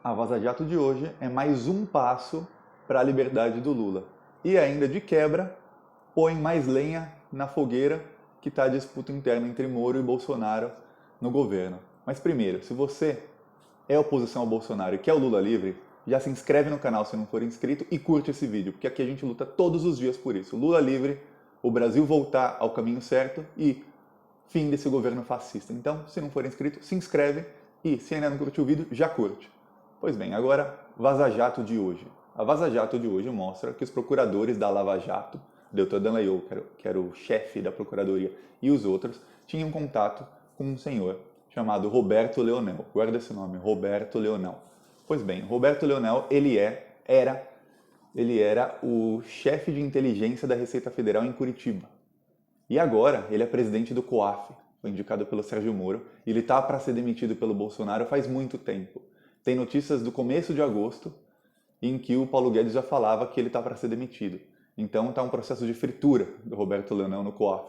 A Vaza Jato de hoje é mais um passo para a liberdade do Lula. E ainda de quebra, põe mais lenha na fogueira que está a disputa interna entre Moro e Bolsonaro no governo. Mas primeiro, se você é oposição ao Bolsonaro e quer o Lula livre, já se inscreve no canal se não for inscrito e curte esse vídeo, porque aqui a gente luta todos os dias por isso. Lula livre, o Brasil voltar ao caminho certo e fim desse governo fascista. Então, se não for inscrito, se inscreve e, se ainda não curtiu o vídeo, já curte. Pois bem, agora, Vaza Jato de hoje. A Vaza Jato de hoje mostra que os procuradores da Lava Jato, Deltan Dallagnol, que era o chefe da procuradoria, e os outros, tinham contato com um senhor chamado Roberto Leonel. Guarda esse nome, Roberto Leonel. Pois bem, Roberto Leonel, ele era o chefe de inteligência da Receita Federal em Curitiba. E agora ele é presidente do COAF, foi indicado pelo Sérgio Moro, e ele está para ser demitido pelo Bolsonaro faz muito tempo. Tem notícias do começo de agosto em que o Paulo Guedes já falava que ele está para ser demitido. Então está um processo de fritura do Roberto Leonel no COAF,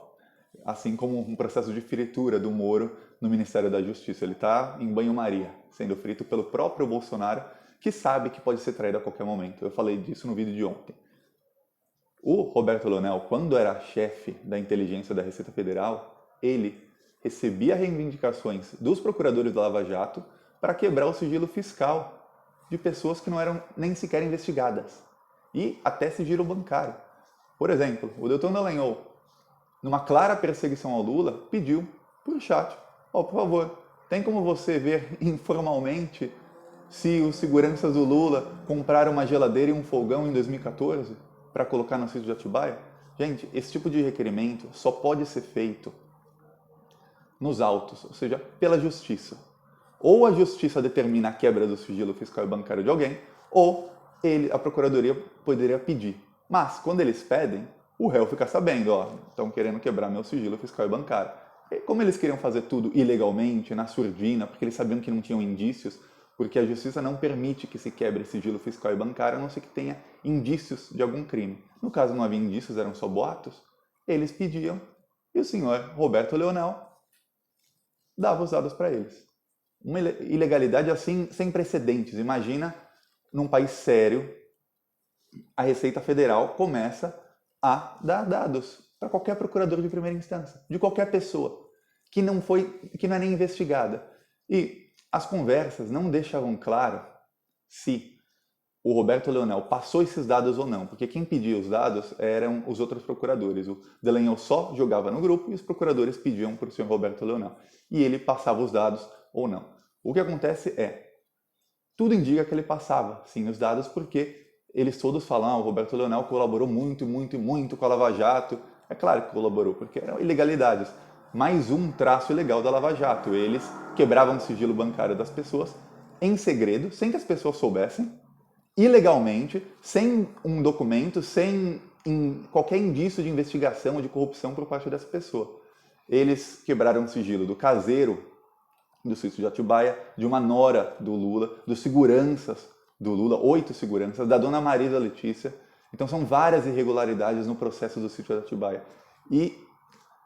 assim como um processo de fritura do Moro no Ministério da Justiça. Ele está em banho-maria, sendo frito pelo próprio Bolsonaro, que sabe que pode ser traído a qualquer momento. Eu falei disso no vídeo de ontem. O Roberto Leonel, quando era chefe da inteligência da Receita Federal, ele recebia reivindicações dos procuradores da Lava Jato para quebrar o sigilo fiscal de pessoas que não eram nem sequer investigadas. E até sigilo bancário. Por exemplo, o Deltan Dallagnol, numa clara perseguição ao Lula, pediu por chat: por favor, tem como você ver informalmente se os seguranças do Lula compraram uma geladeira e um fogão em 2014 para colocar no sítio de Atibaia? Gente, esse tipo de requerimento só pode ser feito nos autos, ou seja, pela justiça. Ou a justiça determina a quebra do sigilo fiscal e bancário de alguém, ou a procuradoria poderia pedir. Mas, quando eles pedem, o réu fica sabendo, estão querendo quebrar meu sigilo fiscal e bancário. E como eles queriam fazer tudo ilegalmente, na surdina, porque eles sabiam que não tinham indícios, porque a justiça não permite que se quebre sigilo fiscal e bancário, a não ser que tenha indícios de algum crime. No caso, não havia indícios, eram só boatos. Eles pediam, e o senhor Roberto Leonel dava os dados para eles. Uma ilegalidade assim sem precedentes. Imagina, num país sério, a Receita Federal começa a dar dados para qualquer procurador de primeira instância, de qualquer pessoa que não é nem investigada. E as conversas não deixavam claro se o Roberto Leonel passou esses dados ou não, porque quem pedia os dados eram os outros procuradores. O Dallagnol só jogava no grupo e os procuradores pediam para o senhor Roberto Leonel. E ele passava os dados ou não. O que acontece tudo indica que ele passava, sim, os dados, porque eles todos falam, o Roberto Leonel colaborou muito, muito, muito com a Lava Jato. É claro que colaborou, porque eram ilegalidades. Mais um traço ilegal da Lava Jato. Eles quebravam o sigilo bancário das pessoas em segredo, sem que as pessoas soubessem, ilegalmente, sem um documento, sem qualquer indício de investigação ou de corrupção por parte dessa pessoa. Eles quebraram o sigilo do caseiro do sítio de Atibaia, de uma nora do Lula, dos seguranças do Lula, 8 seguranças, da dona Maria da Letícia. Então são várias irregularidades no processo do sítio de Atibaia. E,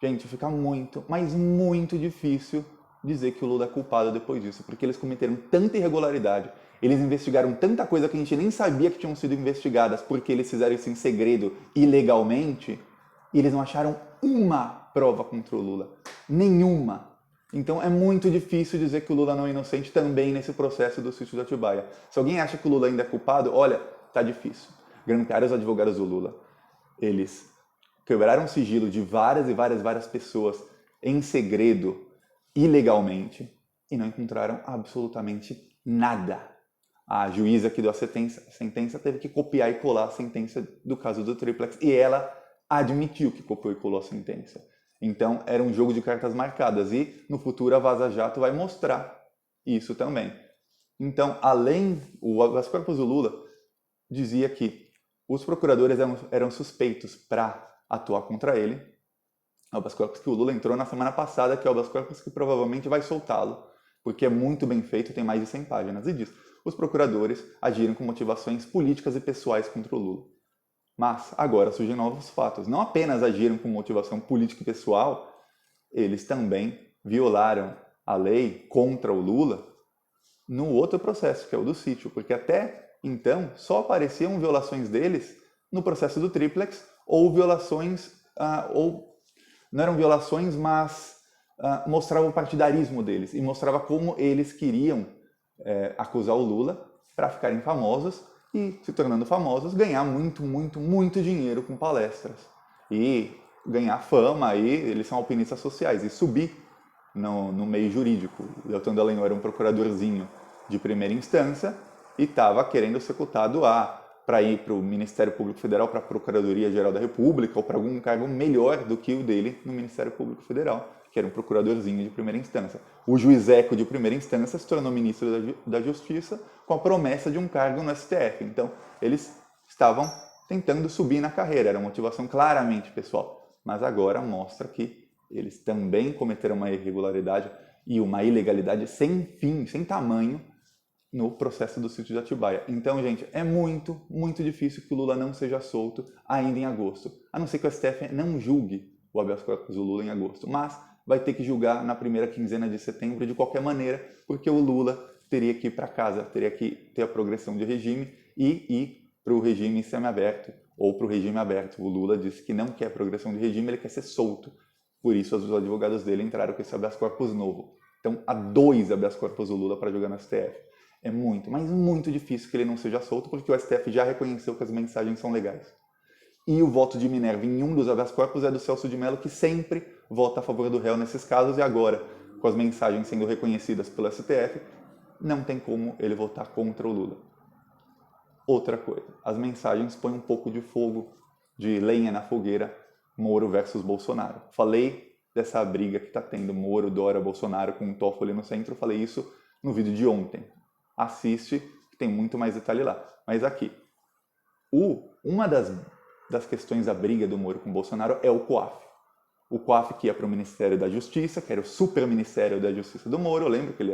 gente, fica muito, mas muito difícil dizer que o Lula é culpado depois disso, porque eles cometeram tanta irregularidade, eles investigaram tanta coisa que a gente nem sabia que tinham sido investigadas, porque eles fizeram isso em segredo, ilegalmente, e eles não acharam uma prova contra o Lula. Nenhuma. Então é muito difícil dizer que o Lula não é inocente também nesse processo do sítio de Atibaia. Se alguém acha que o Lula ainda é culpado, olha, tá difícil. Grancaram os advogados do Lula. Eles quebraram o sigilo de várias e várias pessoas em segredo, ilegalmente, e não encontraram absolutamente nada. A juíza que deu a sentença teve que copiar e colar a sentença do caso do Triplex, e ela admitiu que copiou e colou a sentença. Então, era um jogo de cartas marcadas, e no futuro a Vaza Jato vai mostrar isso também. Então, o habeas corpus do Lula dizia que os procuradores eram suspeitos para atuar contra ele. O habeas corpus que o Lula entrou na semana passada, que é o habeas corpus que provavelmente vai soltá-lo, porque é muito bem feito, tem mais de 100 páginas, e diz: os procuradores agiram com motivações políticas e pessoais contra o Lula. Mas agora surgem novos fatos. Não apenas agiram com motivação política e pessoal, eles também violaram a lei contra o Lula no outro processo, que é o do sítio, porque até então só apareciam violações deles no processo do triplex, ou violações, ou não eram violações, mas mostrava o partidarismo deles e mostrava como eles queriam acusar o Lula para ficarem famosos e, se tornando famosos, ganhar muito, muito, muito dinheiro com palestras e ganhar fama, aí eles são alpinistas sociais, e subir no meio jurídico. O Deltan Dallagnol era um procuradorzinho de primeira instância e estava querendo ser cotado para ir para o Ministério Público Federal, para a Procuradoria-Geral da República ou para algum cargo melhor do que o dele no Ministério Público Federal, que era um procuradorzinho de primeira instância. O juizeco de primeira instância se tornou ministro da Justiça com a promessa de um cargo no STF. Então, eles estavam tentando subir na carreira, era uma motivação claramente pessoal. Mas agora mostra que eles também cometeram uma irregularidade e uma ilegalidade sem fim, sem tamanho, no processo do sítio de Atibaia. Então, gente, é muito, muito difícil que o Lula não seja solto ainda em agosto. A não ser que o STF não julgue o habeas corpus do Lula em agosto. Mas vai ter que julgar na primeira quinzena de setembro de qualquer maneira, porque o Lula teria que ir para casa, teria que ter a progressão de regime e ir para o regime semiaberto ou para o regime aberto. O Lula disse que não quer progressão de regime, ele quer ser solto. Por isso, os advogados dele entraram com esse habeas corpus novo. Então, há 2 habeas corpus do Lula para jogar no STF. É muito, mas muito difícil que ele não seja solto, porque o STF já reconheceu que as mensagens são legais. E o voto de Minerva em um dos habeas corpus é do Celso de Mello, que sempre vota a favor do réu nesses casos, e agora, com as mensagens sendo reconhecidas pelo STF, não tem como ele votar contra o Lula. Outra coisa, as mensagens põem um pouco de fogo, de lenha na fogueira, Moro versus Bolsonaro. Falei dessa briga que está tendo Moro, Dória, Bolsonaro com o Toffoli no centro, falei isso no vídeo de ontem. Assiste, que tem muito mais detalhe lá. Mas aqui, uma das questões da briga do Moro com o Bolsonaro é o COAF. O COAF que ia para o Ministério da Justiça, que era o super-ministério da Justiça do Moro, eu lembro que ele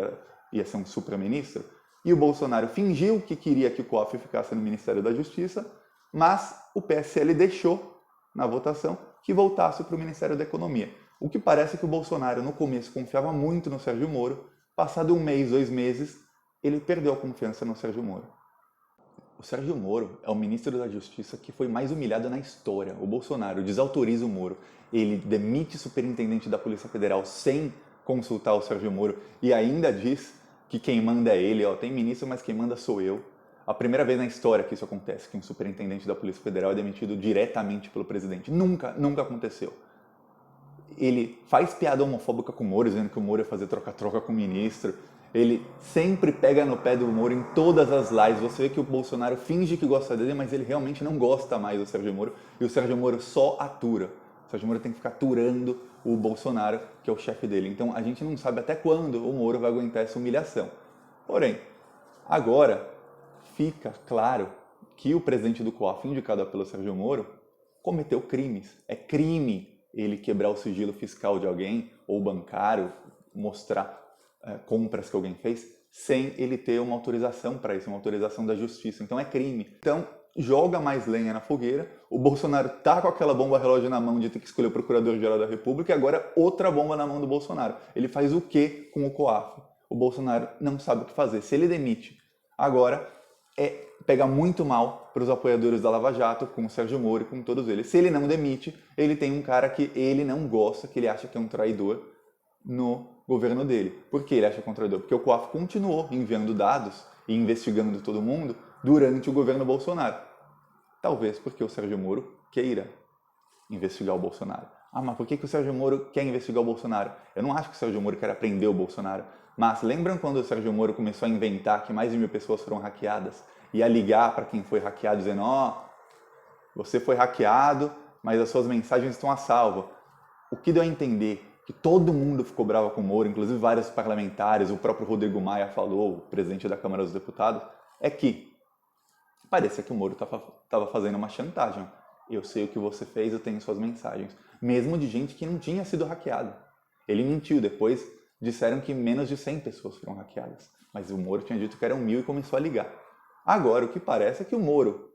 ia ser um super-ministro, e o Bolsonaro fingiu que queria que o COAF ficasse no Ministério da Justiça, mas o PSL deixou, na votação, que voltasse para o Ministério da Economia. O que parece que o Bolsonaro, no começo, confiava muito no Sérgio Moro, passado 1 mês, 2 meses, ele perdeu a confiança no Sérgio Moro. O Sérgio Moro é o ministro da Justiça que foi mais humilhado na história. O Bolsonaro desautoriza o Moro, ele demite o superintendente da Polícia Federal sem consultar o Sérgio Moro e ainda diz que quem manda é ele, tem ministro, mas quem manda sou eu. A primeira vez na história que isso acontece, que um superintendente da Polícia Federal é demitido diretamente pelo presidente. Nunca aconteceu. Ele faz piada homofóbica com o Moro, dizendo que o Moro ia fazer troca-troca com o ministro. Ele sempre pega no pé do Moro em todas as lives. Você vê que o Bolsonaro finge que gosta dele, mas ele realmente não gosta mais do Sérgio Moro. E o Sérgio Moro só atura. O Sérgio Moro tem que ficar aturando o Bolsonaro, que é o chefe dele. Então a gente não sabe até quando o Moro vai aguentar essa humilhação. Porém, agora fica claro que o presidente do COAF, indicado pelo Sérgio Moro, cometeu crimes. É crime ele quebrar o sigilo fiscal de alguém, ou bancário, mostrar compras que alguém fez, sem ele ter uma autorização para isso, uma autorização da justiça. Então é crime. Então joga mais lenha na fogueira. O Bolsonaro tá com aquela bomba relógio na mão de ter que escolher o Procurador-Geral da República e agora outra bomba na mão do Bolsonaro. Ele faz o quê com o COAF? O Bolsonaro não sabe o que fazer. Se ele demite agora, pega muito mal para os apoiadores da Lava Jato, com o Sérgio Moro e com todos eles. Se ele não demite, ele tem um cara que ele não gosta, que ele acha que é um traidor no governo dele. Por que ele acha que é um traidor? Porque o COAF continuou enviando dados e investigando todo mundo durante o governo Bolsonaro. Talvez porque o Sérgio Moro queira investigar o Bolsonaro. Mas por que o Sérgio Moro quer investigar o Bolsonaro? Eu não acho que o Sérgio Moro quer prender o Bolsonaro. Mas lembram quando o Sérgio Moro começou a inventar que mais de 1000 pessoas foram hackeadas? E a ligar para quem foi hackeado dizendo, você foi hackeado, mas as suas mensagens estão a salvo. O que deu a entender que todo mundo ficou bravo com o Moro, inclusive vários parlamentares, o próprio Rodrigo Maia falou, o presidente da Câmara dos Deputados, é que parecia que o Moro estava fazendo uma chantagem. Eu sei o que você fez, eu tenho suas mensagens. Mesmo de gente que não tinha sido hackeada. Ele mentiu, depois disseram que menos de 100 pessoas foram hackeadas. Mas o Moro tinha dito que eram 1000 e começou a ligar. Agora, o que parece é que o Moro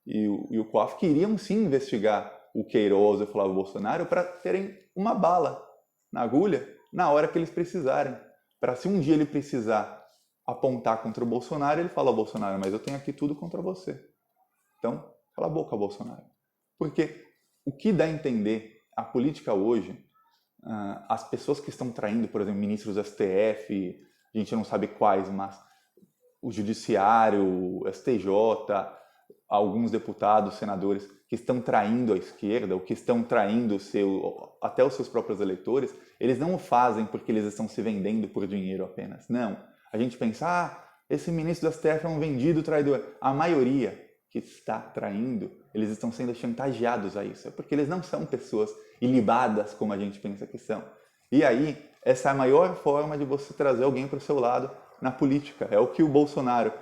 e o COAF queriam sim investigar o Queiroz e o Flávio Bolsonaro para terem uma bala na agulha na hora que eles precisarem. Para se um dia ele precisar apontar contra o Bolsonaro, ele fala: Bolsonaro, mas eu tenho aqui tudo contra você. Então, cala a boca, Bolsonaro. Porque o que dá a entender a política hoje, as pessoas que estão traindo, por exemplo, ministros do STF, a gente não sabe quais, mas o Judiciário, o STJ, alguns deputados, senadores que estão traindo a esquerda, ou que estão traindo até os seus próprios eleitores, eles não o fazem porque eles estão se vendendo por dinheiro apenas. Não. A gente pensa, esse ministro do STF é um vendido traidor. A maioria que está traindo, eles estão sendo chantageados a isso. É porque eles não são pessoas ilibadas como a gente pensa que são. E aí, essa é a maior forma de você trazer alguém para o seu lado na política. É o que o Bolsonaro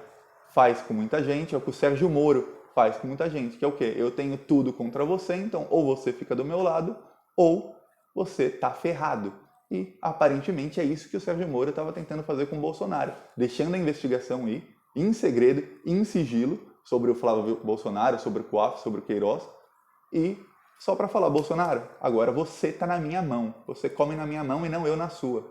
faz com muita gente, é o que o Sérgio Moro faz com muita gente, que é o quê? Eu tenho tudo contra você, então ou você fica do meu lado, ou você tá ferrado. E aparentemente é isso que o Sérgio Moro estava tentando fazer com o Bolsonaro, deixando a investigação ir em segredo, em sigilo, sobre o Flávio Bolsonaro, sobre o COAF, sobre o Queiroz, e só para falar: Bolsonaro, agora você tá na minha mão, você come na minha mão e não eu na sua.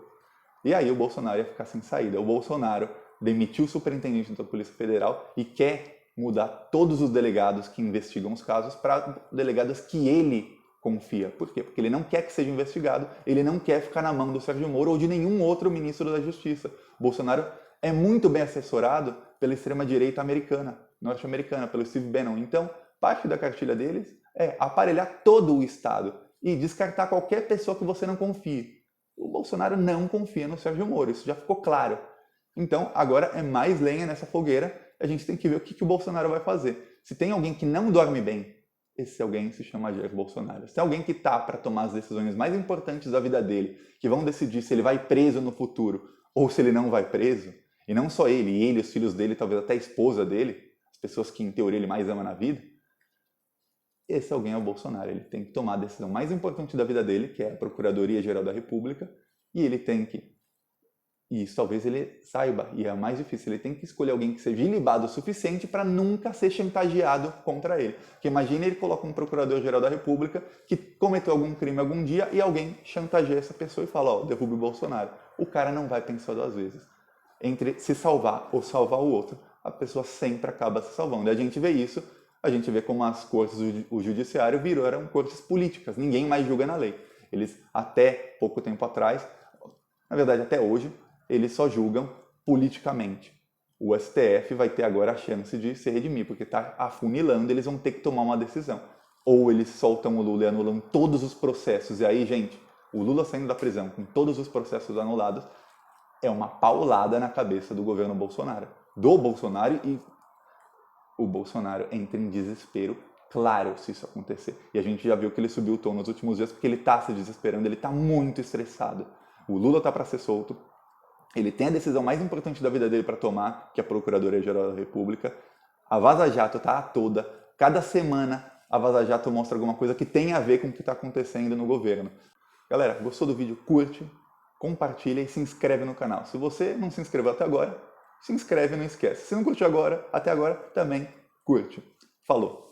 E aí o Bolsonaro ia ficar sem saída. O Bolsonaro demitiu o superintendente da Polícia Federal e quer mudar todos os delegados que investigam os casos para delegados que ele confia. Por quê? Porque ele não quer que seja investigado, ele não quer ficar na mão do Sérgio Moro ou de nenhum outro ministro da Justiça. O Bolsonaro é muito bem assessorado pela extrema-direita americana, norte-americana, pelo Steve Bannon. Então, parte da cartilha deles é aparelhar todo o Estado e descartar qualquer pessoa que você não confie. O Bolsonaro não confia no Sérgio Moro, isso já ficou claro. Então, agora é mais lenha nessa fogueira, a gente tem que ver o que o Bolsonaro vai fazer. Se tem alguém que não dorme bem, esse alguém se chama Jair Bolsonaro. Se tem alguém que tá para tomar as decisões mais importantes da vida dele, que vão decidir se ele vai preso no futuro ou se ele não vai preso, e não só ele, os filhos dele, talvez até a esposa dele, as pessoas que em teoria ele mais ama na vida, esse alguém é o Bolsonaro. Ele tem que tomar a decisão mais importante da vida dele, que é a Procuradoria-Geral da República, e ele tem que, e isso talvez ele saiba, e é mais difícil, ele tem que escolher alguém que seja ilibado o suficiente para nunca ser chantageado contra ele. Porque imagina ele coloca um Procurador-Geral da República que cometeu algum crime algum dia e alguém chantageia essa pessoa e fala: derrube o Bolsonaro. O cara não vai pensar duas vezes. Entre se salvar ou salvar o outro, a pessoa sempre acaba se salvando. E a gente vê isso, a gente vê como as cortes, o judiciário viraram cortes políticas, ninguém mais julga na lei. Eles, até pouco tempo atrás, na verdade até hoje, eles só julgam politicamente. O STF vai ter agora a chance de se redimir, porque está afunilando, eles vão ter que tomar uma decisão. Ou eles soltam o Lula e anulam todos os processos, e aí, gente, o Lula saindo da prisão com todos os processos anulados, é uma paulada na cabeça do governo Bolsonaro. Do Bolsonaro, e o Bolsonaro entra em desespero, claro, se isso acontecer. E a gente já viu que ele subiu o tom nos últimos dias, porque ele está se desesperando, ele está muito estressado. O Lula está para ser solto, ele tem a decisão mais importante da vida dele para tomar, que é a Procuradoria-Geral da República. A Vaza Jato está a toda. Cada semana a Vaza Jato mostra alguma coisa que tem a ver com o que está acontecendo no governo. Galera, gostou do vídeo? Curte, compartilha e se inscreve no canal. Se você não se inscreveu até agora, se inscreve e não esquece. Se não curtiu agora, até agora, também curte. Falou!